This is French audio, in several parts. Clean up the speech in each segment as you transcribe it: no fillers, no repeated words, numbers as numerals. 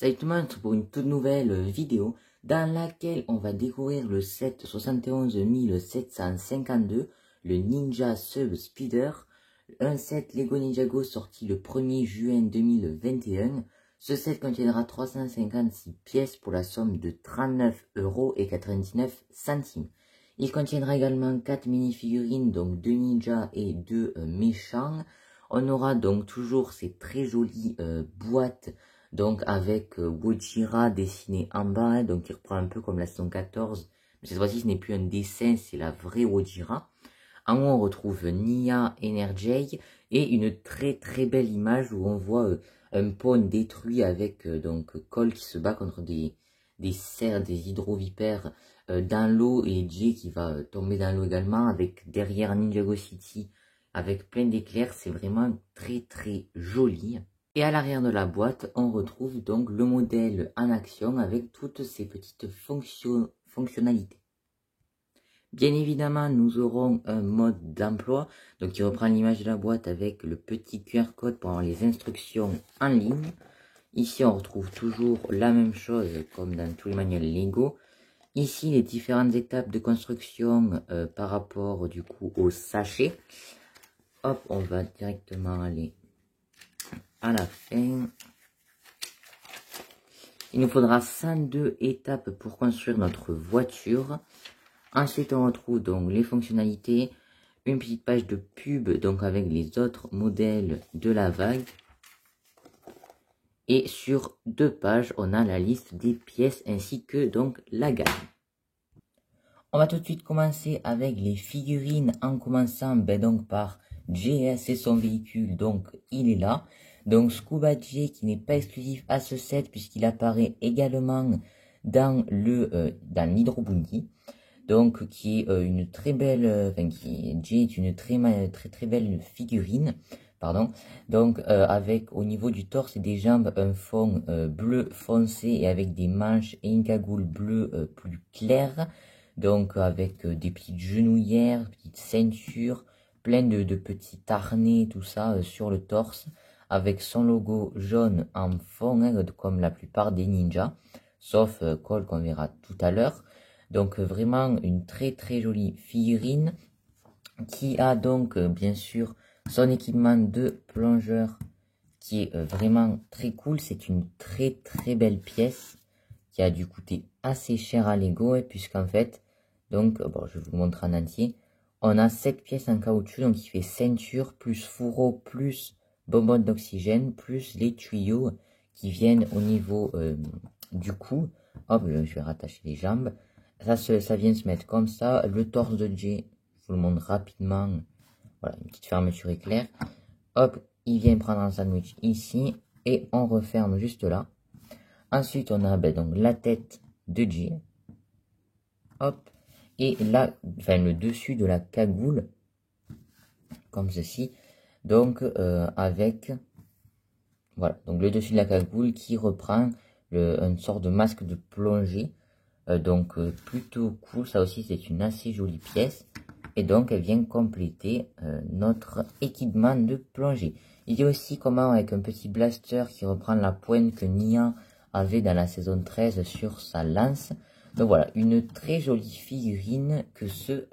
Salut tout le monde pour une toute nouvelle vidéo dans laquelle on va découvrir le set 71 752, le Ninja Sub Speeder, un set Lego Ninjago sorti le 1er juin 2021. Ce set contiendra 356 pièces pour la somme de 39,99 €. Il contiendra également 4 mini-figurines, donc 2 ninjas et 2 méchants. On aura donc toujours ces très jolies boîtes, donc avec Wojira dessiné en bas, donc il reprend un peu comme la saison 14, mais cette fois-ci ce n'est plus un dessin, c'est la vraie Wojira. En haut on retrouve Nia Energy et une très belle image où on voit un pont détruit avec donc Cole qui se bat contre des cerfs, des hydrovipères dans l'eau, et Jay qui va tomber dans l'eau également, avec derrière Ninjago City avec plein d'éclairs. C'est vraiment très joli. Et à l'arrière de la boîte, on retrouve donc le modèle en action avec toutes ces petites fonctionnalités. Bien évidemment, nous aurons un mode d'emploi, donc qui reprend l'image de la boîte avec le petit QR code pour avoir les instructions en ligne. Ici, on retrouve toujours la même chose comme dans tous les manuels Lego. Ici, les différentes étapes de construction par rapport du coup au sachet. Hop, on va directement aller à la fin. Il nous faudra 102 étapes pour construire notre voiture. Ensuite, on retrouve donc les fonctionnalités, une petite page de pub donc avec les autres modèles de la vague. Et sur 2 pages, on a la liste des pièces ainsi que donc la gamme. On va tout de suite commencer avec les figurines, en commençant donc par JS et son véhicule, donc il est là. Donc Scuba J qui n'est pas exclusif à ce set puisqu'il apparaît également dans l'Hydro Bounty. Donc qui est une très belle, J est une très belle figurine, pardon. Donc avec au niveau du torse et des jambes un fond bleu foncé et avec des manches et une cagoule bleue plus claire. Donc avec des petites genouillères, petites ceintures, plein de petits harnais, tout ça sur le torse, avec son logo jaune en fond, comme la plupart des ninjas, sauf Cole qu'on verra tout à l'heure. Donc vraiment une très jolie figurine qui a donc bien sûr son équipement de plongeur qui est vraiment très cool. C'est une très belle pièce qui a dû coûter assez cher à Lego, puisqu'en fait, donc bon, je vais vous le montrer en entier. On a 7 pièces en caoutchouc, donc il fait ceinture, plus fourreau, plus bonbonne d'oxygène, plus les tuyaux qui viennent au niveau du cou. Hop, je vais rattacher les jambes. Ça vient se mettre comme ça. Le torse de Jay, je vous le montre rapidement. Voilà, une petite fermeture éclair. Hop, il vient prendre un sandwich ici et on referme juste là. Ensuite, on a donc la tête de Jay. Hop, et là, le dessus de la cagoule, comme ceci. Donc, avec, voilà, donc le dessus de la cagoule qui reprend une sorte de masque de plongée. Donc plutôt cool, ça aussi c'est une assez jolie pièce. Et donc elle vient compléter notre équipement de plongée. Il y a aussi comment avec un petit blaster qui reprend la pointe que Nia avait dans la saison 13 sur sa lance. Donc voilà, une très jolie figurine que ce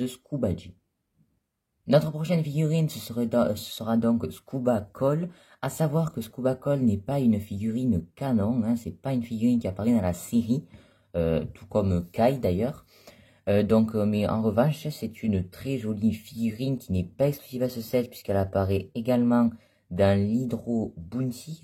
Scuba J. Notre prochaine figurine, ce sera donc Scuba Cole. À savoir que Scuba Cole n'est pas une figurine canon, hein, c'est pas une figurine qui apparaît dans la série, tout comme Kai d'ailleurs. Mais en revanche, c'est une très jolie figurine qui n'est pas exclusive à ce set puisqu'elle apparaît également dans l'Hydro Bounty.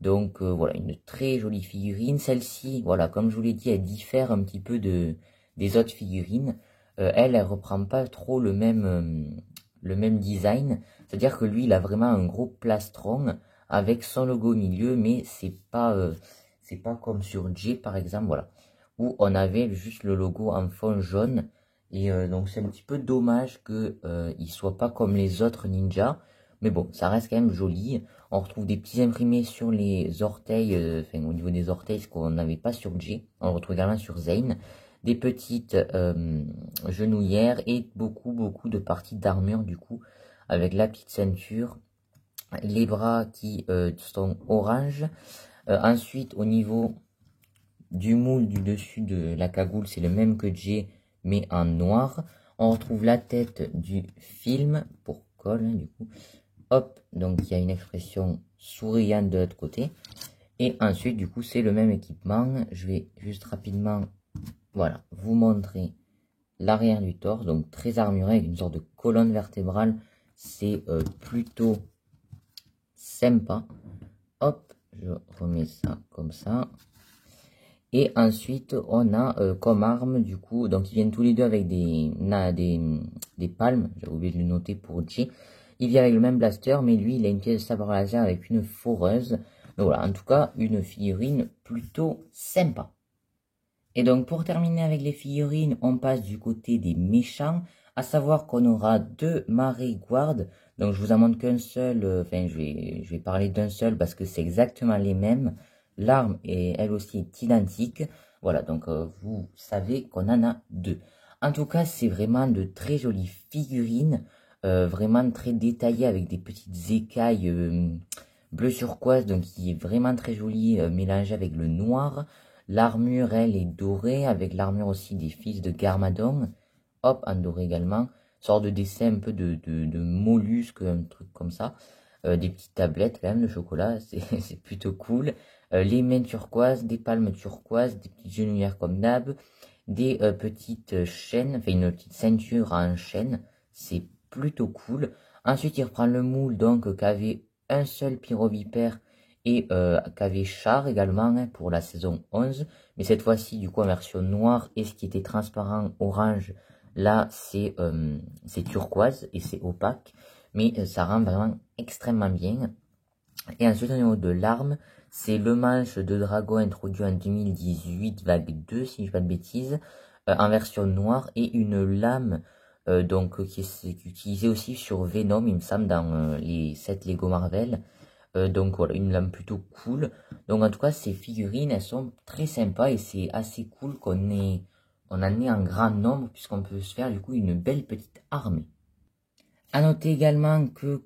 Donc voilà, une très jolie figurine. Celle-ci, voilà, comme je vous l'ai dit, elle diffère un petit peu des autres figurines. Elle reprend pas trop le même design, c'est-à-dire que lui il a vraiment un gros plastron avec son logo au milieu, mais c'est pas comme sur J par exemple, voilà, où on avait juste le logo en fond jaune. Et donc c'est un petit peu dommage que il soit pas comme les autres ninjas, mais bon, ça reste quand même joli. On retrouve des petits imprimés sur les orteils, au niveau des orteils, ce qu'on n'avait pas sur J. On le retrouve également sur Zane. Des petites genouillères et beaucoup de parties d'armure du coup, avec la petite ceinture, les bras qui sont orange, Ensuite, au niveau du moule du dessus de la cagoule, c'est le même que j'ai, mais en noir. On retrouve la tête du film pour colle, hein, du coup. Hop, donc il y a une expression souriante de l'autre côté. Et ensuite, du coup, c'est le même équipement. Je vais juste rapidement, voilà, vous montrer l'arrière du torse. Donc très armuré avec une sorte de colonne vertébrale. C'est plutôt sympa. Hop, je remets ça comme ça. Et ensuite, on a comme arme, du coup, donc ils viennent tous les deux avec des palmes. J'ai oublié de le noter pour J. Il vient avec le même blaster, mais lui, il a une pièce de sabre laser avec une foreuse. Donc voilà, en tout cas, une figurine plutôt sympa. Et donc, pour terminer avec les figurines, on passe du côté des méchants. À savoir qu'on aura deux Marée Guard. Donc, je vous en montre qu'un seul. Enfin, je vais parler d'un seul parce que c'est exactement les mêmes. L'arme est elle aussi est identique. Voilà, donc vous savez qu'on en a deux. En tout cas, c'est vraiment de très jolies figurines. Vraiment très détaillées avec des petites écailles bleu turquoise. Donc, qui est vraiment très jolie mélangée avec le noir. L'armure, elle, est dorée avec l'armure aussi des fils de Garmadon. Hop, en doré également. Sorte de dessin un peu de mollusque, un truc comme ça. Des petites tablettes quand même de chocolat, c'est plutôt cool. Les mains turquoises, des palmes turquoises, des petites genouillères comme d'hab, des petites chaînes, enfin une petite ceinture en chaîne, c'est plutôt cool. Ensuite il reprend le moule donc qu'avait un seul pyrovipère et qu'avait Char également hein, pour la saison 11. Mais cette fois-ci du coup en version noire et ce qui était transparent orange, là c'est turquoise et c'est opaque. Mais ça rend vraiment extrêmement bien. Et ensuite, au niveau de l'arme, c'est le manche de dragon introduit en 2018, vague 2, si je ne dis pas de bêtises, en version noire, et une lame donc qui est utilisée aussi sur Venom, il me semble, dans les 7 Lego Marvel. Donc voilà, une lame plutôt cool. Donc en tout cas, ces figurines, elles sont très sympas et c'est assez cool on en ait un grand nombre puisqu'on peut se faire du coup une belle petite armée. À noter également que,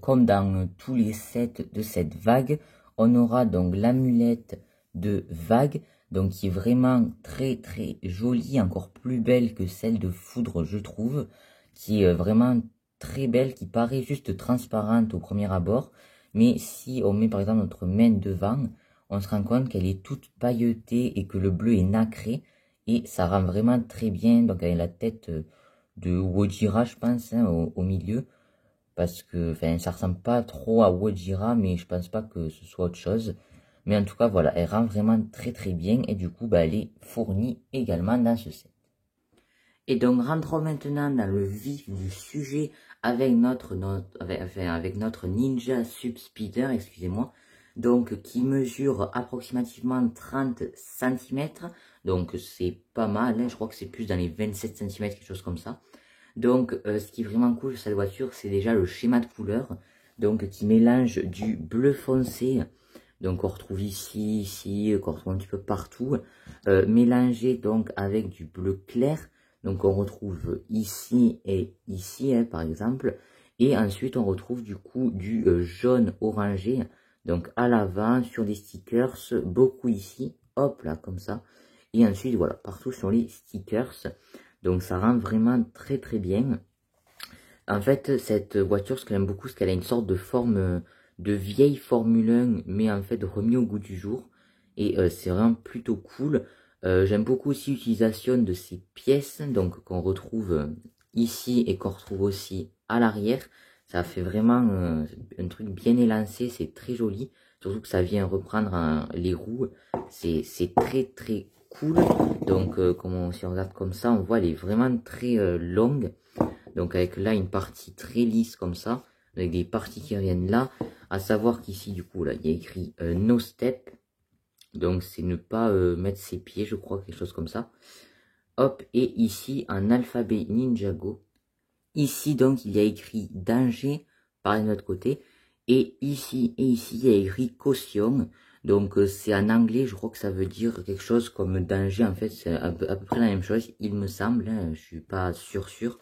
comme dans tous les sets de cette vague, on aura donc l'amulette de vague, donc qui est vraiment très très jolie, encore plus belle que celle de foudre je trouve, qui est vraiment très belle, qui paraît juste transparente au premier abord, mais si on met par exemple notre main devant, on se rend compte qu'elle est toute pailletée et que le bleu est nacré, et ça rend vraiment très bien, donc avec la tête de Wojira, je pense, hein, au milieu. Parce que, enfin, ça ressemble pas trop à Wojira, mais je pense pas que ce soit autre chose. Mais en tout cas, voilà, elle rend vraiment très très bien. Et du coup, bah, elle est fournie également dans ce set. Et donc, rentrons maintenant dans le vif du sujet avec avec notre Ninja Subspeeder, excusez-moi. Donc, qui mesure approximativement 30 cm. Donc, c'est pas mal, hein, je crois que c'est plus dans les 27 cm, quelque chose comme ça. Donc, ce qui est vraiment cool sur cette voiture, c'est déjà le schéma de couleur. Donc, qui mélange du bleu foncé, donc on retrouve ici, qu'on retrouve un petit peu partout, mélangé donc avec du bleu clair. Donc, on retrouve ici et ici, hein, par exemple. Et ensuite, on retrouve du coup du jaune orangé. Donc, à l'avant, sur des stickers, beaucoup ici. Hop, là, comme ça. Et ensuite, voilà, partout sur les stickers. Donc ça rend vraiment très très bien. En fait, cette voiture, ce que j'aime beaucoup, c'est qu'elle a une sorte de forme de vieille Formule 1, mais en fait remis au goût du jour. Et c'est vraiment plutôt cool. J'aime beaucoup aussi l'utilisation de ces pièces, donc qu'on retrouve ici et qu'on retrouve aussi à l'arrière. Ça fait vraiment un truc bien élancé, c'est très joli. Surtout que ça vient reprendre les roues. C'est très très cool. Donc si on regarde comme ça, on voit elle est vraiment très longue. Donc avec là une partie très lisse comme ça, avec des parties qui reviennent là. À savoir qu'ici du coup là il y a écrit no step. Donc c'est ne pas mettre ses pieds, je crois, quelque chose comme ça. Hop, et ici en alphabet Ninjago. Ici donc il y a écrit danger par de l'autre côté. Et ici il y a écrit caution. Donc c'est en anglais, je crois que ça veut dire quelque chose comme danger. En fait c'est à peu près la même chose, il me semble, hein, je suis pas sûr.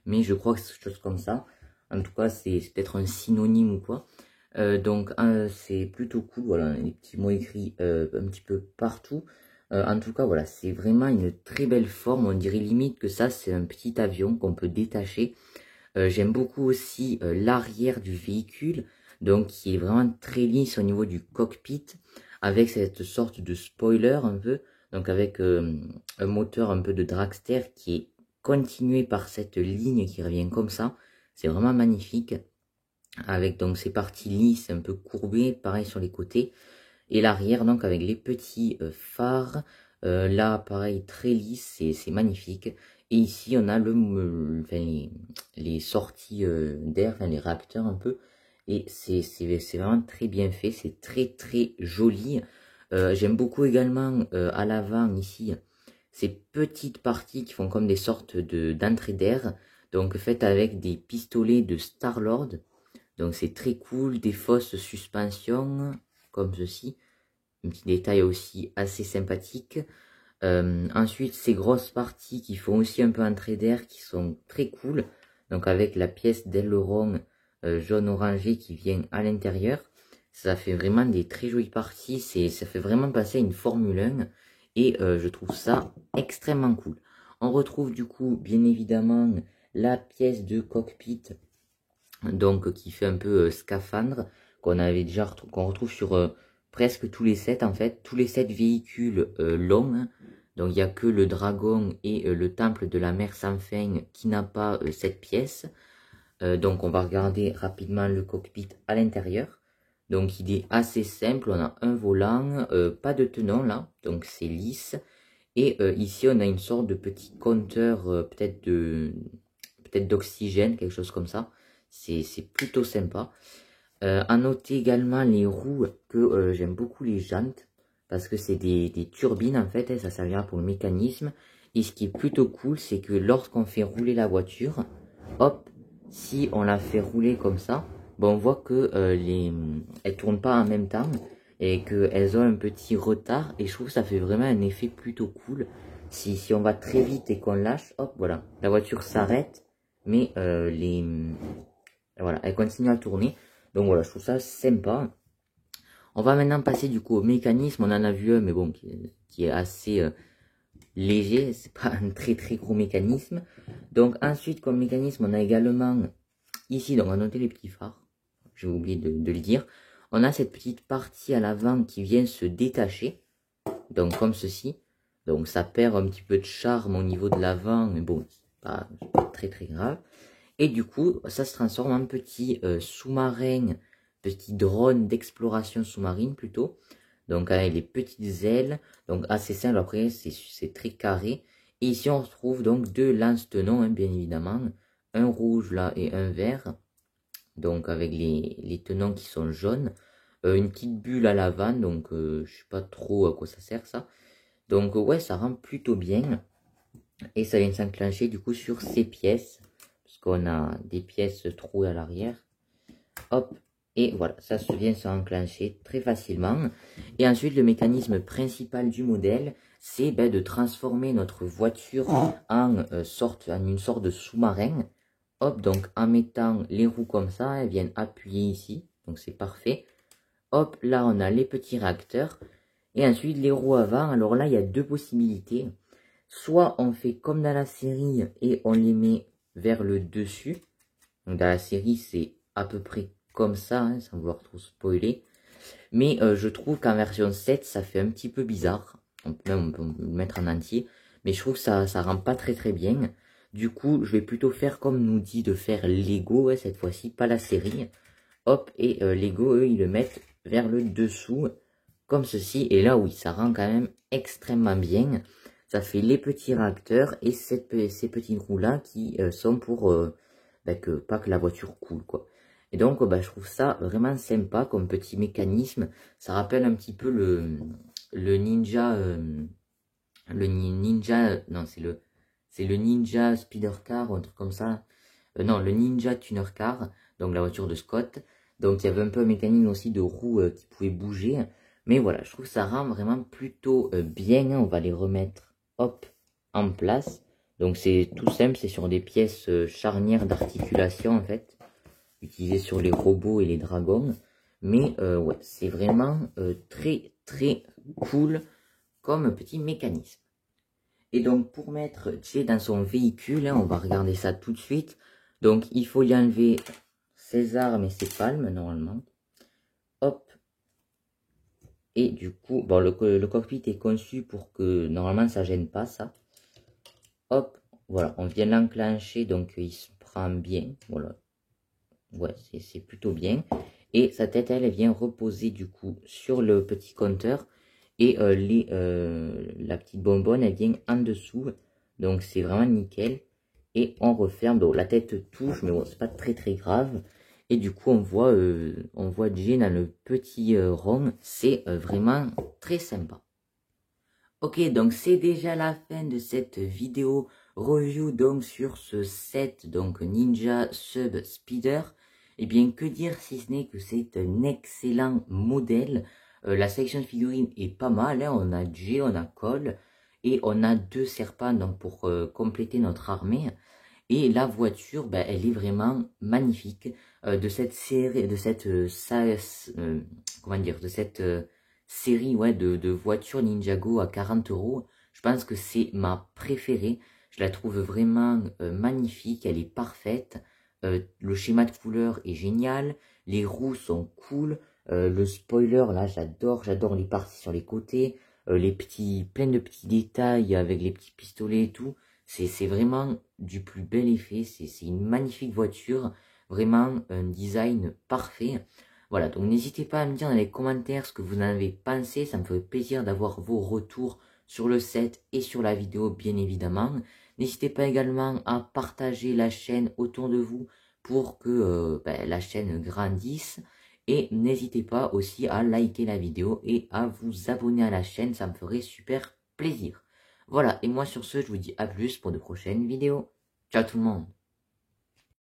Mais je crois que c'est quelque chose comme ça. En tout cas c'est peut-être un synonyme ou quoi. C'est plutôt cool, voilà, les petits mots écrits un petit peu partout. En tout cas, voilà, c'est vraiment une très belle forme. On dirait limite que ça, c'est un petit avion qu'on peut détacher. J'aime beaucoup aussi l'arrière du véhicule, donc qui est vraiment très lisse au niveau du cockpit, avec cette sorte de spoiler un peu, donc avec un moteur un peu de dragster qui est continué par cette ligne qui revient comme ça. C'est vraiment magnifique, avec donc ces parties lisses un peu courbées, pareil sur les côtés, et l'arrière donc avec les petits phares, là pareil très lisse, c'est magnifique. Et ici on a les sorties d'air, enfin les réacteurs un peu, et c'est vraiment très bien fait, c'est très joli. J'aime beaucoup également à l'avant ici ces petites parties qui font comme des sortes d'entrée d'air, donc faites avec des pistolets de Star-Lord. Donc c'est très cool, des fausses suspensions comme ceci, un petit détail aussi assez sympathique. Ensuite ces grosses parties qui font aussi un peu entrée d'air qui sont très cool, donc avec la pièce d'aileron jaune orangé qui vient à l'intérieur. Ça fait vraiment des très jolies parties, ça fait vraiment passer une Formule 1 et je trouve ça extrêmement cool. On retrouve du coup bien évidemment la pièce de cockpit, donc qui fait un peu scaphandre, qu'on retrouve sur presque tous les sets en fait, tous les sets véhicules longs, hein. Donc il n'y a que le dragon et le temple de la mer sans fin qui n'a pas cette pièce. Donc on va regarder rapidement le cockpit à l'intérieur. Donc il est assez simple, on a un volant, pas de tenon là, donc c'est lisse. Et ici on a une sorte de petit compteur peut-être d'oxygène, quelque chose comme ça. C'est plutôt sympa. À noter également les roues que j'aime beaucoup les jantes, parce que c'est des turbines en fait, et ça servira pour le mécanisme. Et ce qui est plutôt cool, c'est que lorsqu'on fait rouler la voiture, hop, si on la fait rouler comme ça, bon, on voit que elles tournent pas en même temps et qu'elles ont un petit retard, et je trouve que ça fait vraiment un effet plutôt cool. Si on va très vite et qu'on lâche, hop, voilà, la voiture s'arrête, mais voilà, elle continue à tourner. Donc voilà, je trouve ça sympa. On va maintenant passer du coup au mécanisme. On en a vu un, mais bon, qui est assez léger. C'est pas un très gros mécanisme. Donc ensuite, comme mécanisme, on a également ici, donc on va noter les petits phares. J'ai oublié de le dire. On a cette petite partie à l'avant qui vient se détacher. Donc comme ceci. Donc ça perd un petit peu de charme au niveau de l'avant, mais bon, c'est pas très grave. Et du coup, ça se transforme en petit sous-marin, petit drone d'exploration sous-marine plutôt. Donc avec les petites ailes, donc assez simple, après c'est très carré. Et ici on retrouve donc deux lance-tenons, hein, bien évidemment. Un rouge là et un vert. Donc avec les tenons qui sont jaunes. Une petite bulle à l'avant, donc je sais pas trop à quoi ça sert ça. Donc ouais, ça rend plutôt bien. Et ça vient s'enclencher du coup sur ces pièces. Parce qu'on a des pièces trouées à l'arrière. Hop. Et voilà, ça vient s'enclencher très facilement. Et ensuite, le mécanisme principal du modèle, c'est de transformer notre voiture en une sorte de sous-marin. Hop, donc en mettant les roues comme ça, elles viennent appuyer ici. Donc c'est parfait. Hop, là on a les petits réacteurs. Et ensuite les roues avant. Alors là, il y a deux possibilités. Soit on fait comme dans la série et on les met vers le dessus. Donc dans la série, c'est à peu près comme ça, hein, sans vouloir trop spoiler. Mais je trouve qu'en version 7, ça fait un petit peu bizarre. On peut le mettre en entier. Mais je trouve que ça rend pas très bien. Du coup, je vais plutôt faire comme nous dit de faire Lego, ouais, cette fois-ci, pas la série. Hop, et Lego, eux, ils le mettent vers le dessous, comme ceci. Et là, oui, ça rend quand même extrêmement bien. Ça fait les petits réacteurs et ces petits roues-là qui sont pour pas que la voiture coule, quoi. Et donc, je trouve ça vraiment sympa comme petit mécanisme. Ça rappelle un petit peu le Ninja... non, c'est le Ninja Speeder Car ou un truc comme ça. Non, le Ninja Tuner Car, donc la voiture de Scott. Donc, il y avait un peu un mécanisme aussi de roues qui pouvait bouger. Mais voilà, je trouve que ça rend vraiment plutôt bien. On va les remettre, hop, en place. Donc, c'est tout simple, c'est sur des pièces charnières d'articulation, en fait, utilisées sur les robots et les dragons. Mais ouais, c'est vraiment très très cool comme petit mécanisme. Et donc pour mettre Jay dans son véhicule, hein, on va regarder ça tout de suite. Donc il faut y enlever ses armes et ses palmes normalement. Hop. Et du coup, bon, le cockpit est conçu pour que normalement ça gêne pas ça. Hop, voilà, on vient l'enclencher, donc il se prend bien. Voilà. Ouais, c'est plutôt bien. Et sa tête, elle vient reposer du coup sur le petit compteur. Et la petite bonbonne, elle vient en dessous. Donc c'est vraiment nickel. Et on referme. Donc la tête touche, mais bon, c'est pas très très grave. Et du coup, on voit Jay dans le petit rond. C'est vraiment très sympa. Ok, donc c'est déjà la fin de cette vidéo review donc sur ce set donc Ninja Sub Speeder. Eh bien, que dire si ce n'est que c'est un excellent modèle. La sélection de figurines est pas mal, hein. On a Jay, on a Cole et on a 2 serpents donc pour compléter notre armée. Et la voiture, ben, elle est vraiment magnifique. De cette série, de cette comment dire, de cette série ouais, de voitures Ninjago à 40 €. Je pense que c'est ma préférée. Je la trouve vraiment magnifique, elle est parfaite. Le schéma de couleur est génial. Les roues sont cool. Le spoiler, là, j'adore les parties sur les côtés. Plein de petits détails avec les petits pistolets et tout. C'est vraiment du plus bel effet. C'est une magnifique voiture. Vraiment un design parfait. Voilà, donc n'hésitez pas à me dire dans les commentaires ce que vous en avez pensé. Ça me ferait plaisir d'avoir vos retours sur le set et sur la vidéo, bien évidemment. N'hésitez pas également à partager la chaîne autour de vous pour que la chaîne grandisse. Et n'hésitez pas aussi à liker la vidéo et à vous abonner à la chaîne. Ça me ferait super plaisir. Voilà, et moi sur ce, je vous dis à plus pour de prochaines vidéos. Ciao tout le monde!